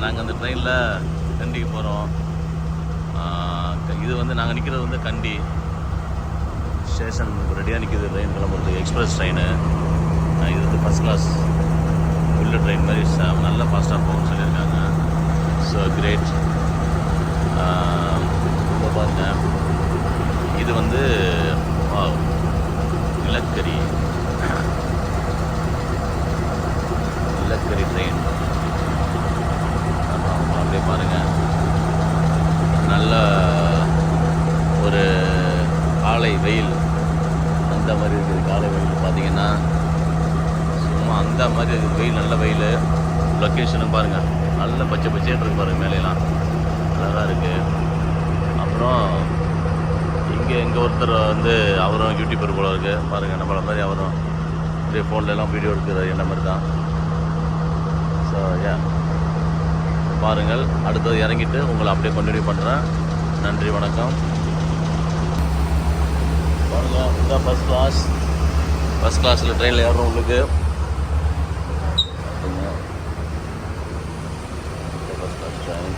நாங்கள் அந்த ட்ரெயினில் கண்டிக்கு போகிறோம். இது வந்து நாங்கள் நிற்கிறது வந்து கண்டி ஸ்டேஷன் ரெடியாக நிற்கிது ட்ரெயின் கிளம்புறதுக்கு. Express train. இது வந்து ஃபஸ்ட் கிளாஸ் புல்லட் ட்ரெயின் மாதிரி நல்லா ஃபாஸ்ட்டாக போகும்னு சொல்லியிருக்காங்க. So great. இப்போ பாருங்க, இது வந்து நிலக்கரி ட்ரெயின். அப்படியே பாருங்கள், நல்ல ஒரு காலை வெயில் அந்த மாதிரி இருக்குது. காலை வெயில் பார்த்தீங்கன்னா சும்மா அந்த மாதிரி இருக்குது. வெயில் நல்ல வெயில். லொக்கேஷனும் பாருங்கள், நல்ல பச்சை பச்சைன்னு இருக்குது பாருங்கள். மேலேலாம் அழகாக இருக்குது. அப்புறம் இங்கே ஒருத்தர் வந்து அவரும் யூடியூபர் போல இருக்குது பாருங்கள். நம்மளை மாதிரி அவரும் இப்படியே ஃபோன்லலாம் வீடியோ எடுக்கிறார் என்ன மாதிரி தான். ஸோ பாருங்கள், அடுத்தது இறங்கிட்டு உங்களை அப்படியே கண்டினியூ பண்ணுறேன். நன்றி, வணக்கம். பாருங்கள், இதுதான் ஃபஸ்ட் கிளாஸில் ட்ரெயினில் ஏறுறோம். உங்களுக்கு ஃபஸ்ட் கிளாஸ் ட்ரெயின்